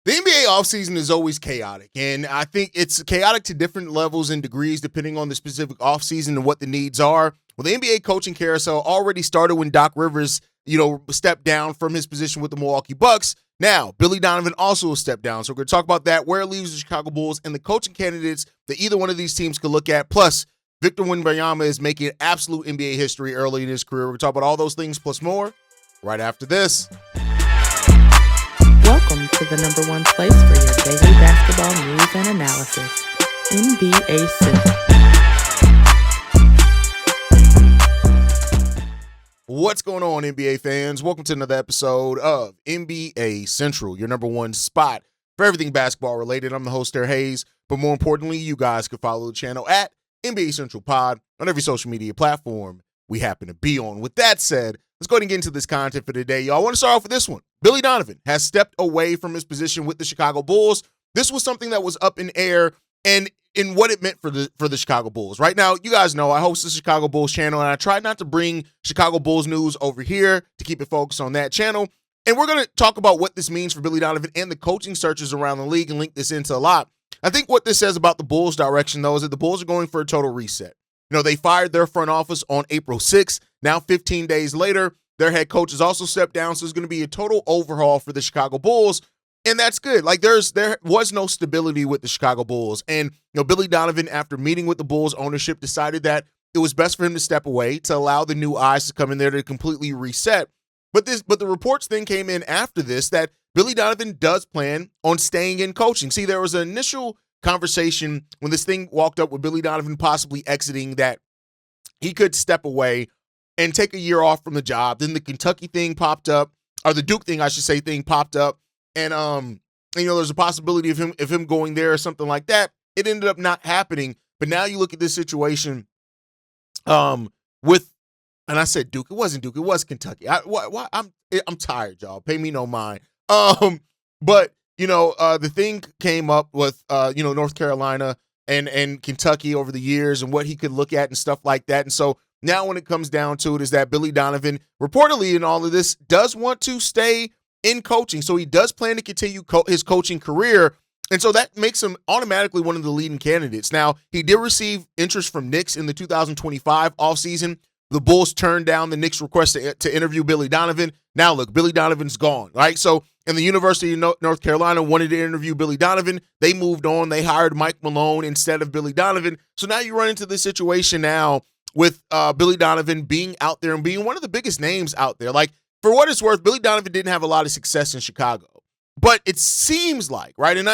The NBA offseason is always chaotic, and I think it's chaotic to different levels and degrees depending on the specific offseason and what the needs are. Well, the NBA coaching carousel already started when Doc Rivers, stepped down from his position with the Milwaukee Bucks. Now, Billy Donovan also stepped down. So we're going to talk about that, where it leaves the Chicago Bulls, and the coaching candidates that either one of these teams could look at. Plus, Victor Wembanyama is making absolute NBA history early in his career. We're going to talk about all those things plus more right after this. Welcome to the number one place for your daily basketball news and analysis, NBA Central. What's going on, NBA fans? Welcome to another episode of NBA Central, your number one spot for everything basketball related. I'm the host there, Haize, but more importantly, you guys can follow the channel at NBA Central Pod on every social media platform we happen to be on. With that said, let's go ahead and get into this content for today. Y'all, I want to start off with this one. Billy Donovan has stepped away from his position with the Chicago Bulls. This was something that was up in air and in what it meant for the Chicago Bulls. Right now, you guys know I host the Chicago Bulls channel, and I try not to bring Chicago Bulls news over here to keep it focused on that channel. And we're going to talk about what this means for Billy Donovan and the coaching searches around the league and link this into a lot. I think what this says about the Bulls' direction, though, is that the Bulls are going for a total reset. They fired their front office on April 6th. Now, 15 days later, their head coach has also stepped down, so it's going to be a total overhaul for the Chicago Bulls, and that's good. There was no stability with the Chicago Bulls, and Billy Donovan, after meeting with the Bulls ownership, decided that it was best for him to step away to allow the new eyes to come in there to completely reset. But the reports then came in after this that Billy Donovan does plan on staying in coaching. See, there was an initial conversation when this thing walked up with Billy Donovan possibly exiting that he could step away and take a year off from the job. Then the Kentucky thing popped up, or the Duke thing, I should say, thing popped up. And there's a possibility of him going there or something like that. It ended up not happening. But now you look at this situation with, and I said Duke. It wasn't Duke. It was Kentucky. I'm tired, y'all. Pay me no mind. But the thing came up with North Carolina and Kentucky over the years and what he could look at and stuff like that. And so now when it comes down to it is that Billy Donovan, reportedly in all of this, does want to stay in coaching. So he does plan to continue his coaching career. And so that makes him automatically one of the leading candidates. Now, he did receive interest from Knicks in the 2025 offseason. The Bulls turned down the Knicks' request to interview Billy Donovan. Now, look, Billy Donovan's gone, right? So, and the University of North Carolina wanted to interview Billy Donovan. They moved on. They hired Mike Malone instead of Billy Donovan. So now you run into this situation now with Billy Donovan being out there and being one of the biggest names out there. Like, for what it's worth, Billy Donovan didn't have a lot of success in Chicago. But it seems like, right, and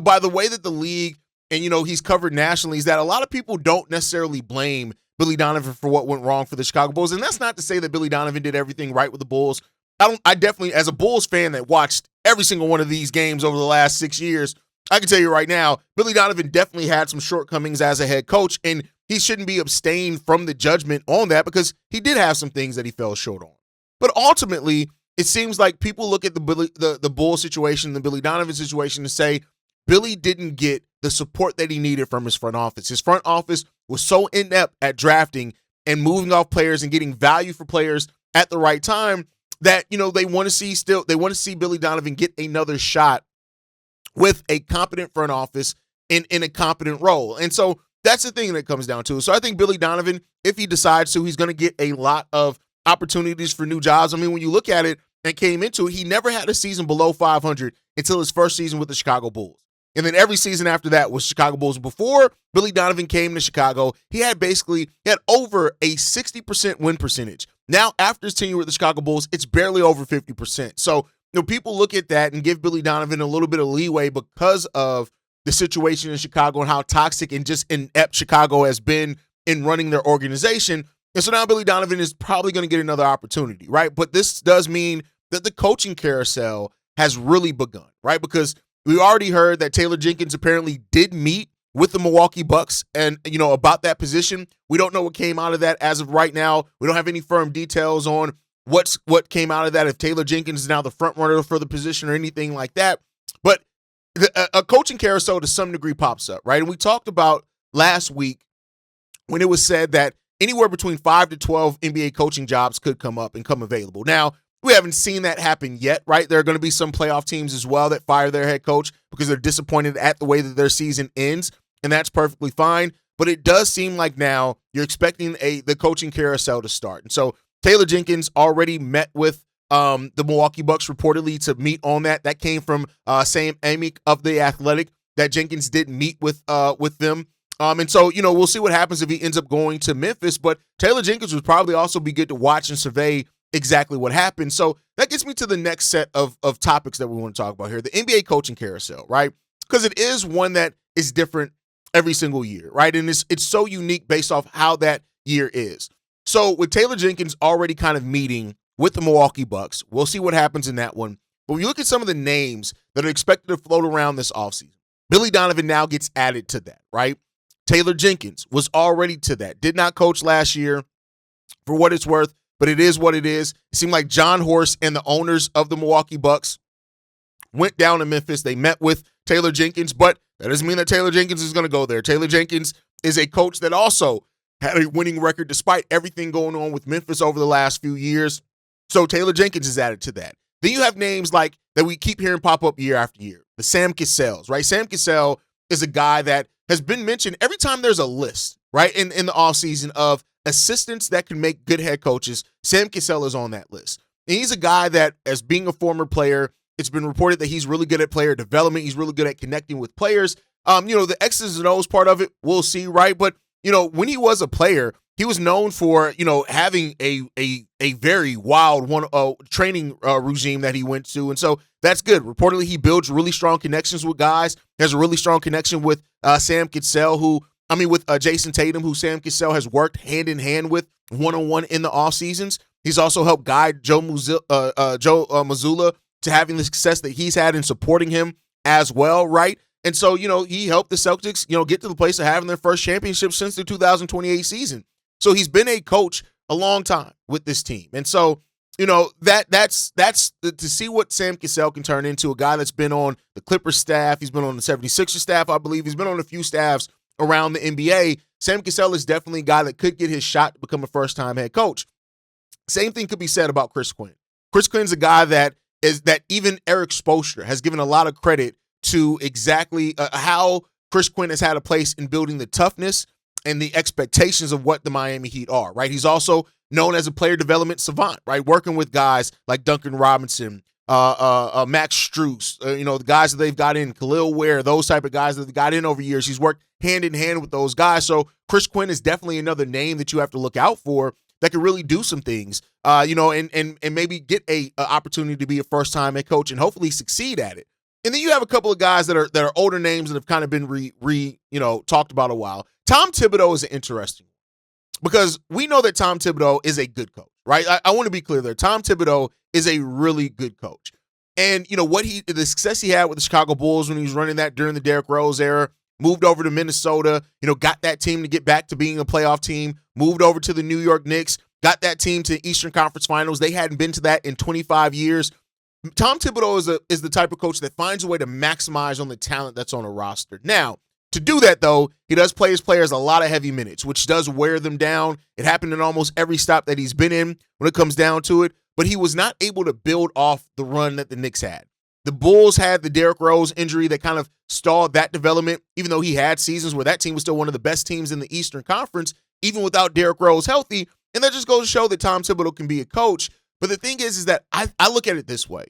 by the way that the league and, he's covered nationally, is that a lot of people don't necessarily blame Billy Donovan for what went wrong for the Chicago Bulls. And that's not to say that Billy Donovan did everything right with the Bulls. I definitely, as a Bulls fan that watched every single one of these games over the last 6 years, I can tell you right now, Billy Donovan definitely had some shortcomings as a head coach, and he shouldn't be abstained from the judgment on that because he did have some things that he fell short on. But ultimately, it seems like people look at the Bulls situation, the Billy Donovan situation, and say Billy didn't get the support that he needed from his front office. His front office was so inept at drafting and moving off players and getting value for players at the right time that they want to see Billy Donovan get another shot with a competent front office in a competent role. And so that's the thing that it comes down to. So I think Billy Donovan, if he decides to, he's going to get a lot of opportunities for new jobs. I mean, when you look at it and came into it, he never had a season below 500 until his first season with the Chicago Bulls. And then every season after that was Chicago Bulls. Before Billy Donovan came to Chicago, he had over a 60% win percentage. Now, after his tenure with the Chicago Bulls, it's barely over 50%. So, people look at that and give Billy Donovan a little bit of leeway because of the situation in Chicago and how toxic and just inept Chicago has been in running their organization. And so now Billy Donovan is probably going to get another opportunity, right? But this does mean that the coaching carousel has really begun, right? Because we already heard that Taylor Jenkins apparently did meet with the Milwaukee Bucks and, about that position. We don't know what came out of that as of right now. We don't have any firm details on what came out of that, if Taylor Jenkins is now the front runner for the position or anything like that. But a coaching carousel to some degree pops up, right? And we talked about last week when it was said that anywhere between 5 to 12 NBA coaching jobs could come up and come available. Now, We haven't seen that happen yet, right? There are going to be some playoff teams as well that fire their head coach because they're disappointed at the way that their season ends, and that's perfectly fine. But it does seem like now you're expecting the coaching carousel to start. And so Taylor Jenkins already met with the Milwaukee Bucks reportedly to meet on that. That came from Sam Amick of The Athletic, that Jenkins did meet with them. And so, we'll see what happens if he ends up going to Memphis. But Taylor Jenkins would probably also be good to watch and survey exactly what happened. So that gets me to the next set of topics that we want to talk about here. The NBA coaching carousel, right? Because it is one that is different every single year, right? And it's so unique based off how that year is. So with Taylor Jenkins already kind of meeting with the Milwaukee Bucks, we'll see what happens in that one. But when you look at some of the names that are expected to float around this offseason, Billy Donovan now gets added to that, right? Taylor Jenkins was already to that. Did not coach last year, for what it's worth, but it is what it is. It seemed like John Horst and the owners of the Milwaukee Bucks went down to Memphis. They met with Taylor Jenkins, but that doesn't mean that Taylor Jenkins is going to go there. Taylor Jenkins is a coach that also had a winning record despite everything going on with Memphis over the last few years. So Taylor Jenkins is added to that. Then you have names like that we keep hearing pop up year after year. The Sam Cassels, right? Sam Cassell is a guy that has been mentioned every time there's a list, right, in the offseason of assistants that can make good head coaches. Sam Cassell is on that list. And he's a guy that, as being a former player, it's been reported that he's really good at player development. He's really good at connecting with players. The X's and O's part of it, we'll see, right? But, when he was a player, he was known for, having a very wild training regime that he went to. And so that's good. Reportedly, he builds really strong connections with guys. He has a really strong connection with Sam Cassell, with Jason Tatum, who Sam Cassell has worked hand in hand with one-on-one in the off seasons. He's also helped guide Joe Mazzulla to having the success that he's had in supporting him as well, right? And so, he helped the Celtics, get to the place of having their first championship since the 2028 season. So he's been a coach a long time with this team. And so, that's to see what Sam Cassell can turn into, a guy that's been on the Clippers staff. He's been on the 76ers staff, I believe. He's been on a few staffs around the NBA. Sam Cassell is definitely a guy that could get his shot to become a first-time head coach. Same thing could be said about Chris Quinn. Chris Quinn's a guy that even Eric Spoelstra has given a lot of credit to exactly how Chris Quinn has had a place in building the toughness and the expectations of what the Miami Heat are, right? He's also known as a player development savant, right? Working with guys like Duncan Robinson, Max Strus, the guys that they've got in, Khalil Ware, those type of guys that they've got in over years. He's worked hand in hand with those guys. So Chris Quinn is definitely another name that you have to look out for that can really do some things, and maybe get a opportunity to be a first-time head coach and hopefully succeed at it. And then you have a couple of guys that are older names that have kind of been talked about a while. Tom Thibodeau is an interesting one because we know that Tom Thibodeau is a good coach, right? I want to be clear there. Tom Thibodeau is a really good coach. And, the success he had with the Chicago Bulls when he was running that during the Derrick Rose era, moved over to Minnesota, got that team to get back to being a playoff team, moved over to the New York Knicks, got that team to the Eastern Conference Finals. They hadn't been to that in 25 years. Tom Thibodeau is the type of coach that finds a way to maximize on the talent that's on a roster. Now, to do that, though, he does play his players a lot of heavy minutes, which does wear them down. It happened in almost every stop that he's been in when it comes down to it, but he was not able to build off the run that the Knicks had. The Bulls had the Derrick Rose injury that kind of stalled that development, even though he had seasons where that team was still one of the best teams in the Eastern Conference, even without Derrick Rose healthy. And that just goes to show that Tom Thibodeau can be a coach. But the thing is that I look at it this way.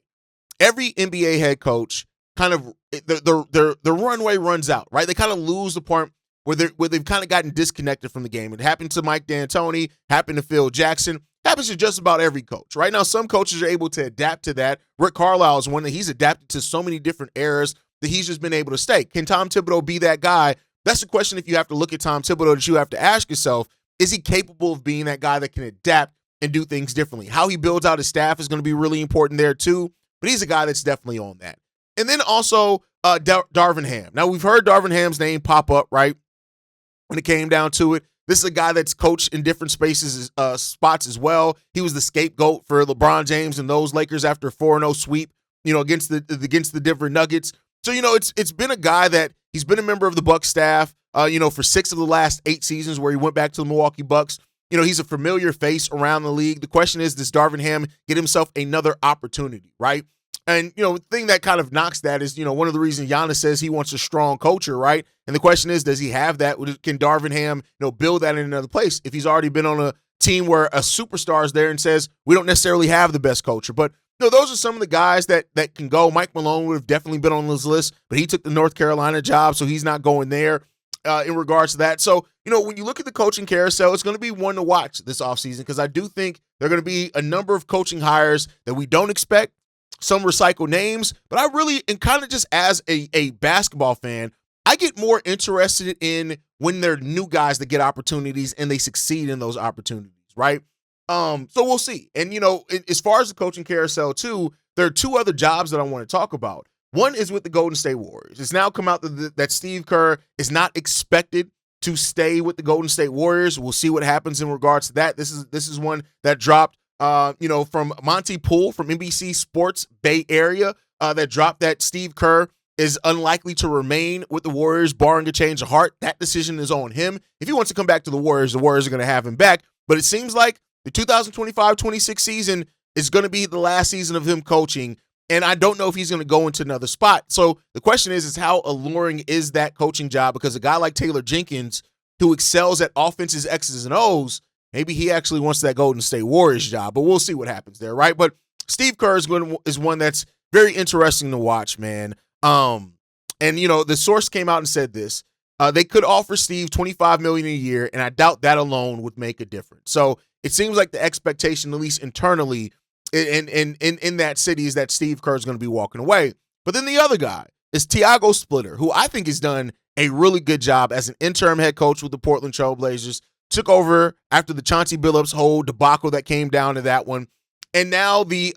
Every NBA head coach kind of their runway runs out, right? They kind of lose the part where they've kind of gotten disconnected from the game. It happened to Mike D'Antoni, happened to Phil Jackson, happens to just about every coach. Right now, some coaches are able to adapt to that. Rick Carlisle is one that he's adapted to so many different eras that he's just been able to stay. Can Tom Thibodeau be that guy? That's the question if you have to look at Tom Thibodeau that you have to ask yourself. Is he capable of being that guy that can adapt and do things differently? How he builds out his staff is going to be really important there too. But he's a guy that's definitely on that. And then also Darvin Ham. Now, we've heard Darvin Ham's name pop up, right? When it came down to it. This is a guy that's coached in different spots as well. He was the scapegoat for LeBron James and those Lakers after a 4-0 sweep, against the Denver Nuggets. So, it's been a guy that he's been a member of the Bucks staff, for 6 of the last 8 seasons where he went back to the Milwaukee Bucks. he's a familiar face around the league. The question is, does Darvin Ham get himself another opportunity, right? And, the thing that kind of knocks that is, one of the reasons Giannis says he wants a strong culture, right? And the question is, does he have that? Can Darvin Ham, build that in another place? If he's already been on a team where a superstar is there and says, we don't necessarily have the best culture. But, those are some of the guys that can go. Mike Malone would have definitely been on this list, but he took the North Carolina job, so he's not going there in regards to that. So, when you look at the coaching carousel, it's going to be one to watch this offseason because I do think there are going to be a number of coaching hires that we don't expect, some recycled names, but I really, and kind of just as a basketball fan, I get more interested in when there are new guys that get opportunities and they succeed in those opportunities, right? So we'll see. And, as far as the coaching carousel too, there are two other jobs that I want to talk about. One is with the Golden State Warriors. It's now come out that Steve Kerr is not expected to stay with the Golden State Warriors. We'll see what happens in regards to that. This is one that dropped, from Monty Poole from NBC Sports Bay Area, that dropped that Steve Kerr is unlikely to remain with the Warriors, barring a change of heart. That decision is on him. If he wants to come back to the Warriors are going to have him back. But it seems like the 2025-26 season is going to be the last season of him coaching, and I don't know if he's going to go into another spot. So the question is how alluring is that coaching job? Because a guy like Taylor Jenkins, who excels at offenses, X's and O's, maybe he actually wants that Golden State Warriors job, but we'll see what happens there, right? But Steve Kerr is one that's very interesting to watch, man. And the source came out and said this. They could offer Steve $25 million a year, and I doubt that alone would make a difference. So it seems like the expectation, at least internally, in that city, is that Steve Kerr is going to be walking away. But then the other guy is Tiago Splitter, who I think has done a really good job as an interim head coach with the Portland Trail Blazers. Took over after the Chauncey Billups whole debacle that came down to that one. And now the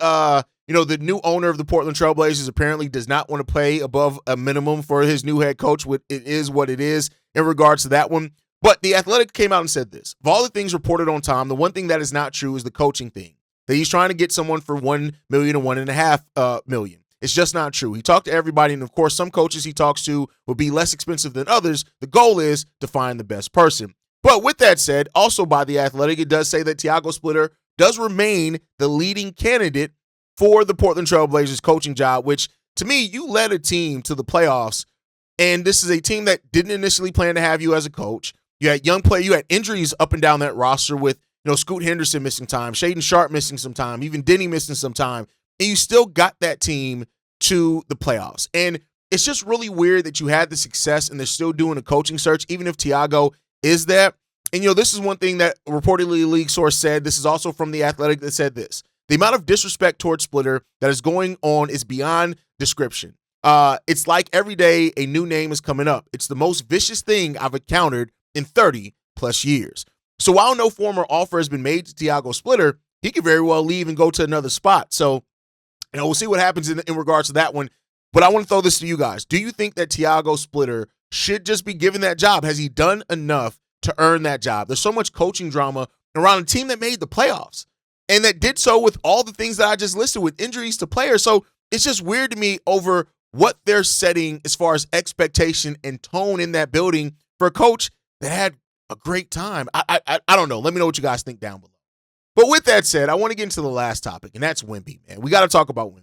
new owner of the Portland Trail Blazers apparently does not want to pay above a minimum for his new head coach. It is what it is in regards to that one. But The Athletic came out and said this. Of all the things reported on Tom, the one thing that is not true is the coaching thing. That he's trying to get someone for $1 million or $1.5 million. It's just not true. He talked to everybody, and of course, some coaches he talks to will be less expensive than others. The goal is to find the best person. But with that said, also by The Athletic, it does say that Tiago Splitter does remain the leading candidate for the Portland Trail Blazers coaching job, which to me, you led a team to the playoffs, and this is a team that didn't initially plan to have you as a coach. You had you had injuries up and down that roster with, Scoot Henderson missing time, Shaedon Sharpe missing some time, even Denny missing some time, and you still got that team to the playoffs. And it's just really weird that you had the success and they're still doing a coaching search, even if Tiago is that. And, this is one thing that reportedly a league source said. This is also from The Athletic that said this. The amount of disrespect towards Splitter that is going on is beyond description. It's like every day a new name is coming up. It's the most vicious thing I've encountered in 30 plus years. So while no former offer has been made to Tiago Splitter, he could very well leave and go to another spot. So, we'll see what happens in regards to that one. But I want to throw this to you guys. Do you think that Tiago Splitter should just be given that job? Has he done enough to earn that job? There's so much coaching drama around a team that made the playoffs and that did so with all the things that I just listed, with injuries to players. So it's just weird to me over what they're setting as far as expectation and tone in that building for a coach that had a great time. I don't know. Let me know what you guys think down below. But with that said, I want to get into the last topic, and that's Wemby, man. We got to talk about Wemby.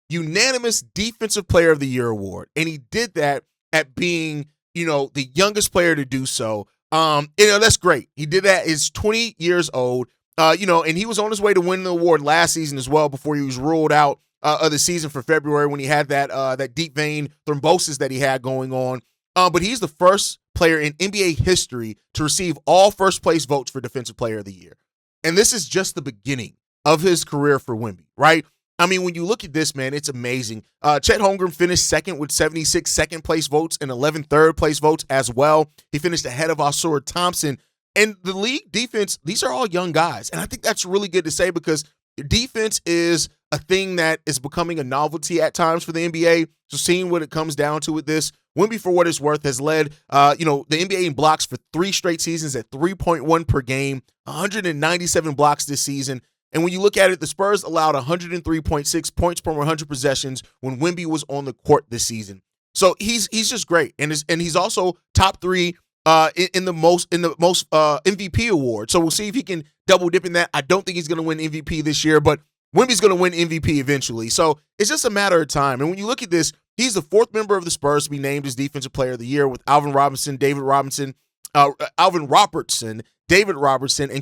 Unanimous Defensive Player of the Year award, and he did that at being, the youngest player to do so. That's great. He did that. He's 20 years old, and he was on his way to win the award last season as well before he was ruled out of the season for February when he had that deep vein thrombosis that he had going on. But he's the first player in NBA history to receive all first-place votes for Defensive Player of the Year. And this is just the beginning of his career for Wemby, right? I mean, when you look at this, man, it's amazing. Chet Holmgren finished second with 76 second-place votes and 11 third-place votes as well. He finished ahead of Ausar Thompson. And the league defense, these are all young guys. And I think that's really good to say because defense is a thing that is becoming a novelty at times for the NBA. So seeing what it comes down to with this, Wemby, for what it's worth, has led, the NBA in blocks for 3 straight seasons at 3.1 per game, 197 blocks this season. And when you look at it, the Spurs allowed 103.6 points per 100 possessions when Wemby was on the court this season. So he's just great. And he's also top 3 in the most MVP award. So we'll see if he can double dip in that. I don't think he's going to win MVP this year, but Wemby's going to win MVP eventually. So it's just a matter of time. And when you look at this, he's the fourth member of the Spurs to be named as Defensive Player of the Year, with Alvin Robertson, David Robertson, and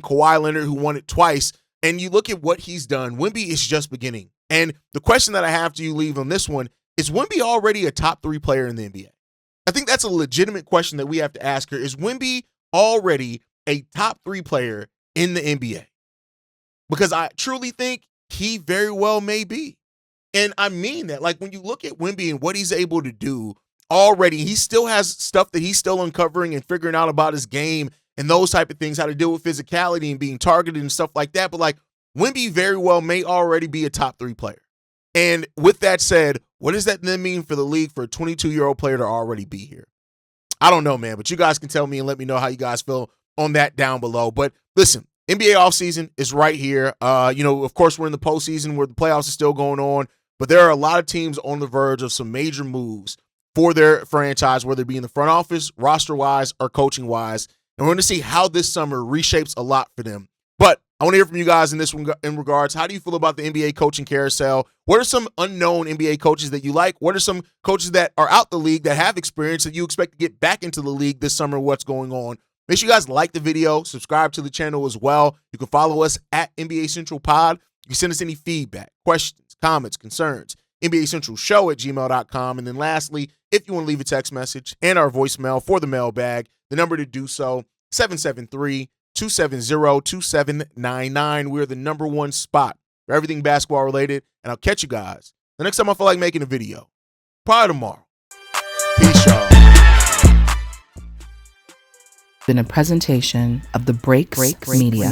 Kawhi Leonard, who won it twice. And you look at what he's done. Wemby is just beginning. And the question that I have to you leave on this one is Wemby already a top 3 player in the NBA? I think that's a legitimate question that we have to ask her. Is Wemby already a top 3 player in the NBA? Because I truly think he very well may be. And I mean that. Like, when you look at Wemby and what he's able to do already, he still has stuff that he's still uncovering and figuring out about his game and those type of things, how to deal with physicality and being targeted and stuff like that. But like, Wemby very well may already be a top 3 player. And with that said, what does that then mean for the league for a 22-year-old player to already be here? I don't know, man, but you guys can tell me and let me know how you guys feel on that down below. But listen, NBA offseason is right here. Of course, we're in the postseason where the playoffs are still going on, but there are a lot of teams on the verge of some major moves for their franchise, whether it be in the front office, roster-wise, or coaching-wise. And we're going to see how this summer reshapes a lot for them. But I want to hear from you guys in this one in regards. How do you feel about the NBA coaching carousel? What are some unknown NBA coaches that you like? What are some coaches that are out the league that have experience that you expect to get back into the league this summer? What's going on? Make sure you guys like the video, subscribe to the channel as well. You can follow us at NBA Central Pod. You can send us any feedback, questions, comments, concerns, NBACentralShow@gmail.com. And then lastly, if you want to leave a text message and our voicemail for the mailbag, the number to do so, 773-270-2799. We're the number one spot for everything basketball related. And I'll catch you guys the next time I feel like making a video. Probably tomorrow. Peace, y'all. Been a presentation of the Breaks Media.